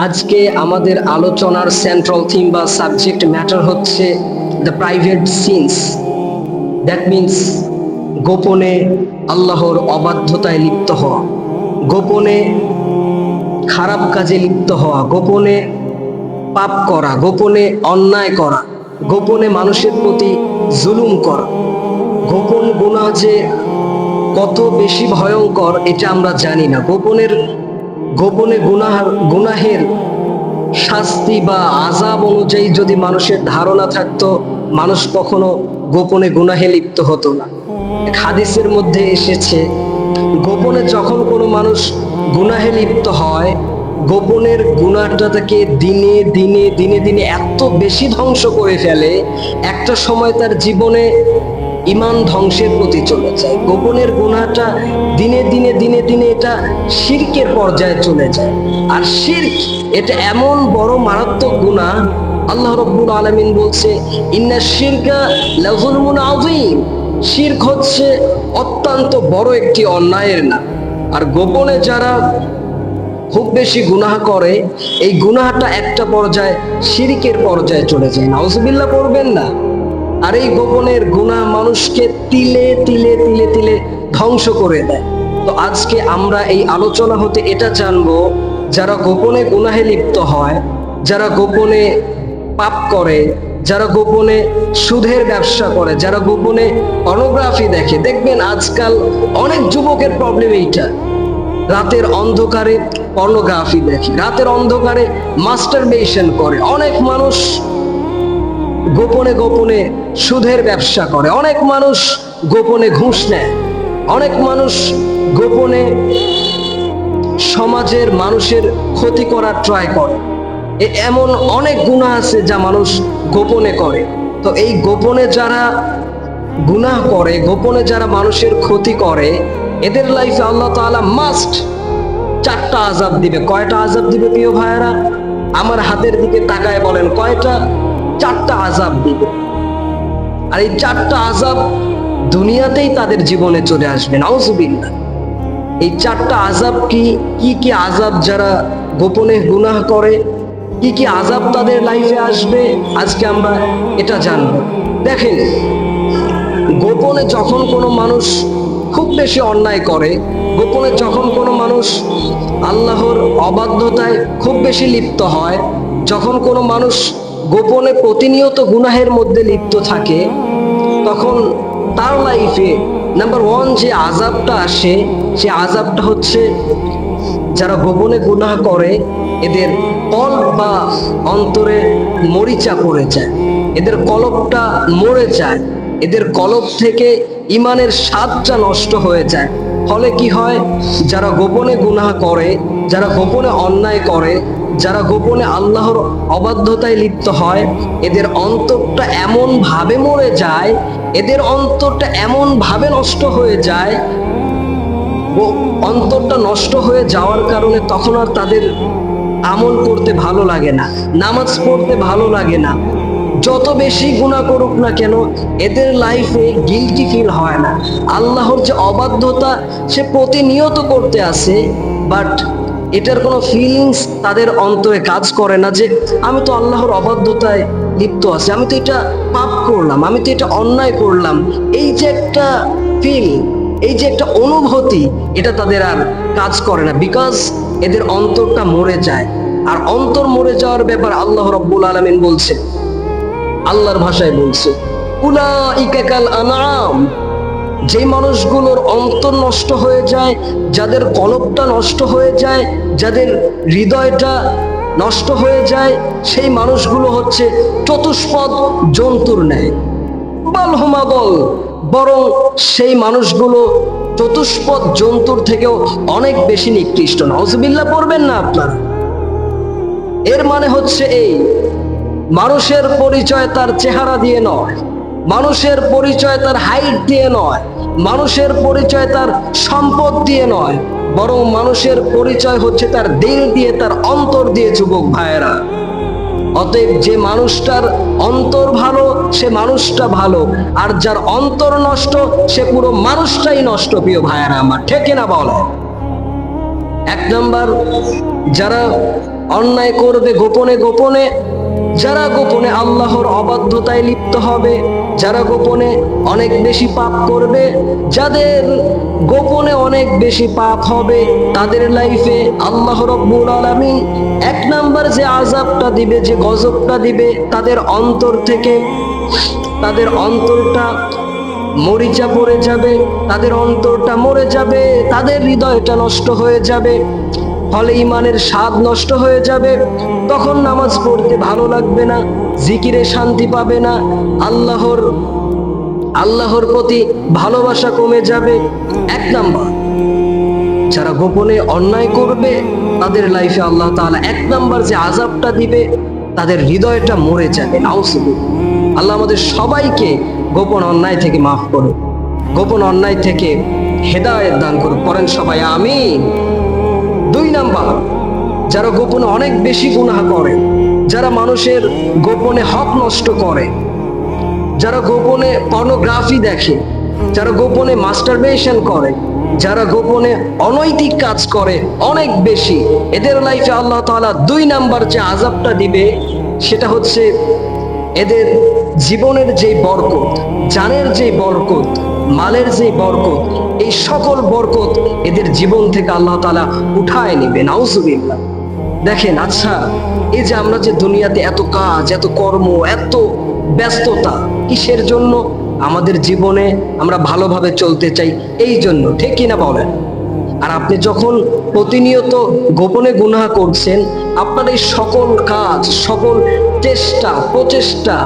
আজকে আমাদের আলোচনার সেন্ট্রাল থিম বা সাবজেক্ট ম্যাটার হচ্ছে the private sins. That means গোপনে আল্লাহর অবাধ্যতায় লিপ্ত হওয়া, গোপনে খারাপ কাজে লিপ্ত হওয়া, গোপনে পাপ করা, গোপনে অন্যায় করা, গোপনে মানুষের প্রতি জুলুম করা। গোপন গুনাহ যে কত বেশি ভয়ঙ্কর এটা আমরা জানি না। গোপনে গুনাহের শাস্তি বা আযাব অনুযায়ী যদি মানুষের ধারণা থাকতো, মানুষ কখনো গোপনে গুনাহে লিপ্ত হতো না। এক হাদিসের মধ্যে এসেছে, গোপনে যখন কোনো মানুষ গুনাহে লিপ্ত হয়, গোপনের গুনাহটা তাকে দিনে দিনে দিনে দিনে এত বেশি ধ্বংস করে ফেলে, একটা সময় তার জীবনে ঈমান ধ্বংসের প্রতি চলে যায়। গোপনের গুনাহটা দিনে দিনে দিনে দিনে এটা শিরকের পর্যায়ে চলে যায়। আর শিরক এটা এমন বড় মারাত্মক গুনাহ, আল্লাহ রাব্বুল আলামিন বলছে, ইন্না শিরকা লাযুলমুন আযীম। শিরক হচ্ছে অত্যন্ত বড় একটি অন্যায়ের নাম। আর গোপনে যারা খুব বেশি গুনাহ করে, এই গুনাহটা একটা পর্যায়ে শিরকের পর্যায়ে চলে যায়। নাউজুবিল্লাহ পড়বেন না। আর এই গোপনের গুনাহ মানুষকে তিলে তিলে তিলে তিলে ধ্বংস করে দেয়। তো আজকে আমরা এই আলোচনা হতে এটা জানবো, যারা গোপনে গুনাহে লিপ্ত হয়, যারা গোপনে পাপ করে, যারা গোপনে সুদের ব্যবসা করে, যারা গোপনে পর্নোগ্রাফি দেখে। দেখবেন আজকাল অনেক যুবকের প্রবলেম এইটা, রাতের অন্ধকারে পর্নোগ্রাফি দেখে, রাতের অন্ধকারে মাস্টারবেশন করে। অনেক মানুষ গোপনে গোপনে সুদের ব্যবসা করে, অনেক মানুষ গোপনে ঘুষ নেয়, অনেক মানুষ গোপনে সমাজের মানুষের ক্ষতি করার ট্রাই করে। এমন অনেক গুনাহ আছে যা মানুষ গোপনে করে। তো এই গোপনে যারা গুনাহ করে, গোপনে যারা মানুষের ক্ষতি করে, এদের লাইফে আল্লাহ তাআলা মাস্ট চারটা আযাব দিবে। কয়টা আযাব দিবে প্রিয় ভাইয়েরা? আমার হাতের দিকে তাকায় বলেন কয়টা? চারটা আযাব দিবে। আর এই চারটা আযাব দুনিয়াতেই তাদের জীবনে চলে আসবে। নাউজুবিল্লাহ। এই চারটা আযাব কি কি আযাব যারা গোপনে গুনাহ করে, কি কি আযাব তাদের লাইফে আসবে, আজকে আমরা এটা জানবো। দেখেন, গোপনে যখন কোনো মানুষ খুব বেশি অন্যায় করে, গোপনে যখন কোনো মানুষ আল্লাহর অবাধ্যতায় খুব বেশি লিপ্ত হয়, যখন কোনো মানুষ গোপনে প্রতিনিয়ত গুনাহের মধ্যে লিপ্ত থাকে, তখন তার লাইফে নাম্বার ওয়ান যে আযাবটা আসে, সে আযাবটা হচ্ছে যারা গোপনে গুনাহ করে, এদের কলব বা অন্তরে মরিচা পড়ে যায়, এদের কলবটা মরে যায়, এদের কলব থেকে ঈমানের স্বাদটা নষ্ট হয়ে যায়। ফলে কি হয়, যারা গোপনে গুনাহ করে, যারা গোপনে অন্যায় করে, যারা গোপনে আল্লাহর অবাধ্যতায় লিপ্ত হয়, এদের অন্তরটা এমন ভাবে মরে যায়, এদের অন্তরটা এমন ভাবে নষ্ট হয়ে যায়, অন্তরটা নষ্ট হয়ে যাওয়ার কারণে তখন আর তাদের আমল করতে ভালো লাগে না, নামাজ পড়তে ভালো লাগে না। যত বেশি গুনাহ করুক না কেন, এদের লাইফে গিলটি ফিল হয় না। আল্লাহর যে অবাধ্যতা সে প্রতিনিয়ত করতে আসে, বাট এটার কোনো ফিলিংস তাদের অন্তরে কাজ করে না যে আমি তো আল্লাহর অবাধ্যতায় লিপ্ত আছি, আমি তো এটা পাপ করলাম, আমি তো এটা অন্যায় করলাম। এই যে একটা ফিল, এই যে একটা অনুভূতি, এটা তাদের আর কাজ করে না, বিকজ এদের অন্তরটা মরে যায়। আর অন্তর মরে যাওয়ার ব্যাপার আল্লাহ রাব্বুল আলামিন বলছে, আল্লাহর ভাষায় বলছে, উলাইকা কাল আনআম। যে মানুষগুলোর অন্তর নষ্ট হয়ে যায়, যাদের কলবটা নষ্ট হয়ে যায়, যাদের হৃদয়টা নষ্ট হয়ে যায়, সেই মানুষগুলো হচ্ছে চতুষ্পদ জন্তুর ন্যায়। বাল হুম আদল, বরং সেই মানুষগুলো চতুষ্পদ জন্তুর থেকেও অনেক বেশি নিকৃষ্ট। নাউজুবিল্লাহ পড়বেন না আপনারা। এর মানে হচ্ছে এই, মানুষের পরিচয় তার চেহারা দিয়ে নয়, মানুষের পরিচয় তার হাইট দিয়ে নয়, মানুষের পরিচয় তার সম্পদ দিয়ে নয়, বরং মানুষের পরিচয় হচ্ছে তার দিল দিয়ে, তার অন্তর দিয়ে। যুবক ভাইয়েরা, অতএব যে মানুষটার অন্তর ভালো সে মানুষটা ভালো, আর যার অন্তর নষ্ট সে পুরো মানুষটাই নষ্ট। প্রিয় ভাইয়েরা আমার, ঠিক না বলে? এক নাম্বার, যারা অন্যায় করবে গোপনে গোপনে, যারা গোপনে আল্লাহর অবাধ্যতায় লিপ্ত হবে, যারা গোপনে অনেক বেশি পাপ করবে, যাদের গোপনে অনেক বেশি পাপ হবে, তাদের লাইফে আল্লাহ রাব্বুল আলামিন এক নাম্বার যে আযাবটা দিবে, যে গজবটা দিবে, তাদের অন্তর থেকে, তাদের অন্তরটা মরিচা পড়ে যাবে, তাদের অন্তরটা মরে যাবে, তাদের হৃদয়টা নষ্ট হয়ে যাবে, ফলে ইমানের স্বাদ নষ্ট হয়ে যাবে। তখন নামাজ পড়তে ভালো লাগবে না, জিকিরে শান্তি পাবে না, আল্লাহর প্রতি ভালোবাসা কমে যাবে। এক নাম্বার, যারা গোপনে অন্যায় করবে তাদের লাইফে আল্লাহ তাআলা এক নাম্বার যে আযাবটা দিবে, তাদের হৃদয়টা মরে যাবে। নাউজুবিল্লাহ। আল্লাহ আমাদের সবাইকে গোপন অন্যায় থেকে মাফ করুন, গোপন অন্যায় থেকে হেদায়েত দান করুন। পড়েন সবাই আমিন। 2 নাম্বার, যারা গোপনে অনেক বেশি গুনাহ করে, যারা মানুষের গোপনে হক নষ্ট করে, যারা গোপনে পর্নোগ্রাফি দেখে, যারা গোপনে মাস্টারবেশন করে, যারা গোপনে অনৈতিক কাজ করে অনেক বেশি, এদের লাইফে আল্লাহ তাআলা 2 নাম্বার যে আযাবটা দিবে সেটা হচ্ছে এদের জীবনের যে বরকত, জানের যে বরকত, মালের যে বরকত, এই সকল বরকত এদের জীবন থেকে আল্লাহ তাআলা উঠায় নেবে। নাউজুবিল্লাহ। দেখেন, আচ্ছা, এই যে আমরা যে দুনিয়াতে এত কাজ, এত কর্ম, এত ব্যস্ততা, কিসের জন্য? আমাদের জীবনে আমরা ভালোভাবে চলতে চাই, এই জন্য, ঠিক কিনা বলেন? আর আপনি যখন প্রতিনিয়ত গোপনে গুনাহ করছেন, আপনার এই সকল কাজ, সকল চেষ্টা, প্রচেষ্টা,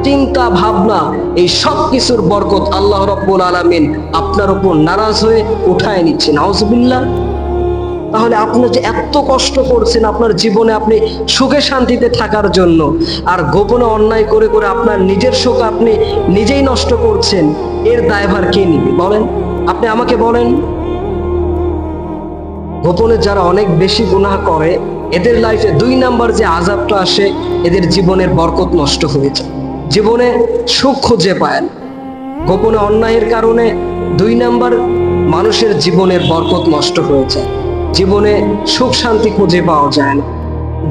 চিন্তা ভাবনা, এই সব কিছুর বরকত আল্লাহ রাব্বুল আলামিন আপনার উপর নারাজ হয়ে উঠায় নিচ্ছে। নাউজুবিল্লাহ। তাহলে আপনি যে এত কষ্ট করছেন আপনার জীবনে আপনি সুখে শান্তিতে থাকার জন্য, আর গোপনে অন্যায় করে করে আপনার নিজের সুখ আপনি নিজেই নষ্ট করছেন, এর দায়ভার কে নিবে বলেন? আপনি আমাকে বলেন। গোপনে যারা অনেক বেশি গুনাহ করে, এদের লাইফে 2 নাম্বার যে আযাবটা আসে, এদের জীবনের বরকত নষ্ট হয়ে যায়, জীবনে সুখ খুঁজে পায় না। গোপনে অন্যায়ের কারণে 2 নাম্বার, মানুষের জীবনের বরকত নষ্ট হয়ে যায়, জীবনে সুখ শান্তি খুঁজে পাওয়া যায় না।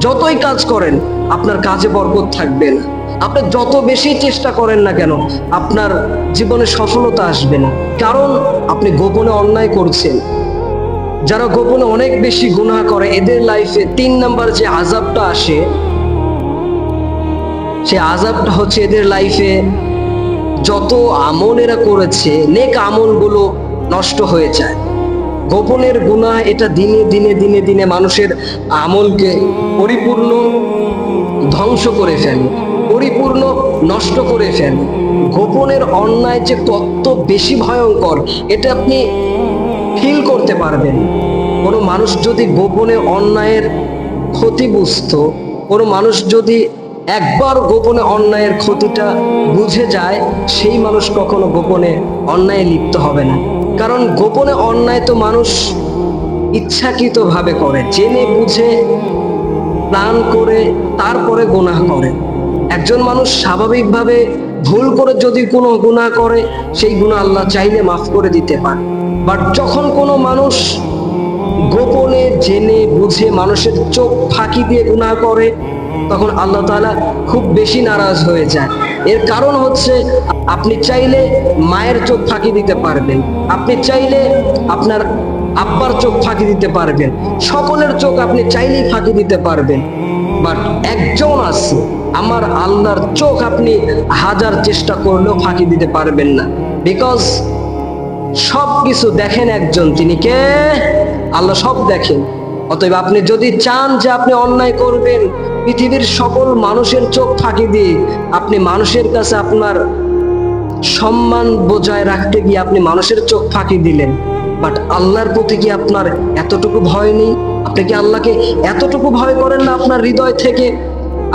যতই কাজ করেন আপনার কাজে বরকত থাকবে না, আপনি যত বেশি চেষ্টা করেন না কেন আপনার জীবনে সফলতা আসবে না, কারণ আপনি গোপনে অন্যায় করছেন। যারা গোপনে অনেক বেশি গুনাহ করে, এদের লাইফে 3 নাম্বার যে আযাবটা আসে, সে আযাবটা হচ্ছে এদের লাইফে যত আমল এরা করেছে, নেক আমলগুলো নষ্ট হয়ে যায়। গোপনের গুনাহ এটা দিনে দিনে দিনে দিনে মানুষের আমলকে পরিপূর্ণ ধ্বংস করে ফেলে, পরিপূর্ণ নষ্ট করে ফেলে। গোপনের অন্যায় যে কত বেশি ভয়ঙ্কর এটা আপনি ফিল করতে পারবেন। কোনো মানুষ যদি গোপনে অন্যায়ের ক্ষতি বুঝতো, কোনো মানুষ যদি একবার গোপনে অন্যায়ের ক্ষতিটা বুঝে যায়, সেই মানুষ কখনো গোপনে অন্যায়ে লিপ্ত হবে না। কারণ গোপনে অন্যায় তো মানুষ ইচ্ছাকৃতভাবে করে, জেনে বুঝে প্ল্যান করে তারপরে গুনাহ করে। একজন মানুষ স্বাভাবিকভাবে ভুল করে যদি কোনো গুনাহ করে, সেই গুনাহ আল্লাহ চাইলে মাফ করে দিতে পারে। বাট যখন কোনো মানুষ গোপনে জেনে বুঝে মানুষের চোখ ফাঁকি দিয়ে গুনাহ করে, তখন আল্লাহ তাআলা খুব বেশি নারাজ হয়ে যায়। এর কারণ হচ্ছে আপনি চাইলে মায়ের চোখ ফাঁকি দিতে পারবেন, আপনি চাইলে আপনার আব্বার চোখ ফাঁকি দিতে পারবেন, সকলের চোখ আপনি চাইলেই ফাঁকি দিতে পারবেন। বাট একজন আছে, আমার আল্লাহর চোখ আপনি হাজার চেষ্টা করলেও ফাঁকি দিতে পারবেন না। বিকজ সব কিছু দেখেন একজন, তিনি কে? আল্লাহ সব দেখেন। অতএব আপনি যদি চান যে আপনি অন্যায় করবেন, পৃথিবীর সকল মানুষের চোখ ফাঁকি দিয়ে আপনি মানুষের কাছে আপনার সম্মান বজায় রাখতে গিয়ে আপনি মানুষের চোখ ফাঁকি দিলেন, বাট আল্লাহর প্রতি কি আপনার এতটুকু ভয় নেই? আপনি কি আল্লাহকে এতটুকু ভয় করেন না আপনার হৃদয় থেকে?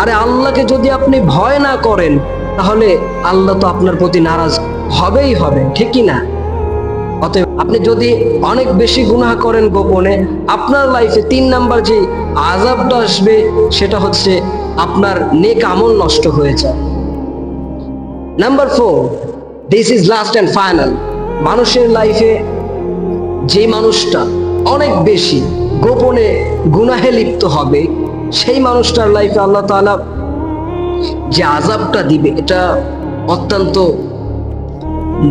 আরে আল্লাহকে যদি আপনি ভয় না করেন, তাহলে আল্লাহ তো আপনার প্রতি নারাজ হবেই হবে, ঠিক কি না? অতএব আপনি যদি অনেক বেশি গুনাহ করেন গোপনে, আপনার লাইফে 3 নাম্বার যে আযাবটা আসবে সেটা হচ্ছে আপনার নেক আমল নষ্ট হয়ে যায়। Number 4, this is last and final. মানুষের লাইফে যে মানুষটা অনেক বেশি গোপনে গুনাহে লিপ্ত হবে, সেই মানুষটার লাইফে আল্লাহ তাআলা যে আযাবটা দিবে এটা অত্যন্ত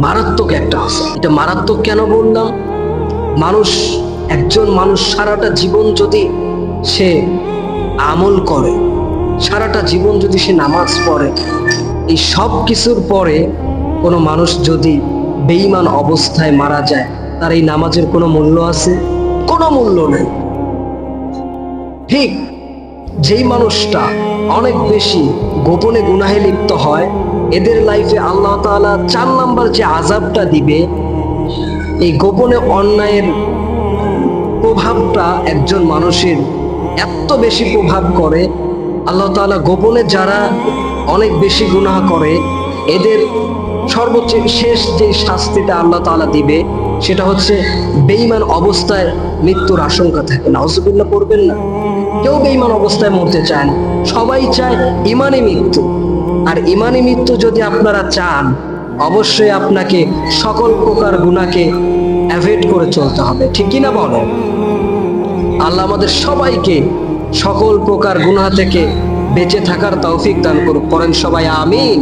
মারাত্মক একটা আযাব। এটা মারাত্মক কেন বললাম? একজন মানুষ সারাটা জীবন যদি সে আমল করে, সারাটা জীবন যদি সে নামাজ পড়ে, এই সব কিছুর পরে কোনো মানুষ যদি বেঈমান অবস্থায় মারা যায়, তার এই নামাজের কোনো মূল্য আছে? কোনো মূল্য নেই। ঠিক যেই মানুষটা অনেক বেশি গোপনে গুনাহে লিপ্ত হয়, এদের লাইফে আল্লাহ তাআলা 4 নাম্বার যে আযাবটা দিবে, এই গোপনে অন্যায়ের প্রভাবটা একজন মানুষের এত বেশি প্রভাব করে, আল্লাহ তাআলা গোপনে যারা অনেক বেশি গুনাহ করে এদের সর্বোচ্চ শেষ যে শাস্তিটা আল্লাহ তাআলা দিবে সেটা হচ্ছে বেঈমান অবস্থায় মৃত্যুর আশঙ্কা থাকে। নাউজুবিল্লাহ পড়বেন না। কেউ বেঈমান অবস্থায় মরতে চায় না, সবাই চায় ঈমানি মৃত্যু। আর ঈমানি মৃত্যু যদি আপনারা চান, অবশ্যই আপনাকে সকল প্রকার গুনাহকে অ্যাভয়েড করে চলতে হবে, ঠিক কি না বলেন? আল্লাহ আমাদের সবাইকে সকল প্রকার গুনাহ থেকে বেঁচে থাকার তৌফিক দান করুক। করেন সবাই আমিন।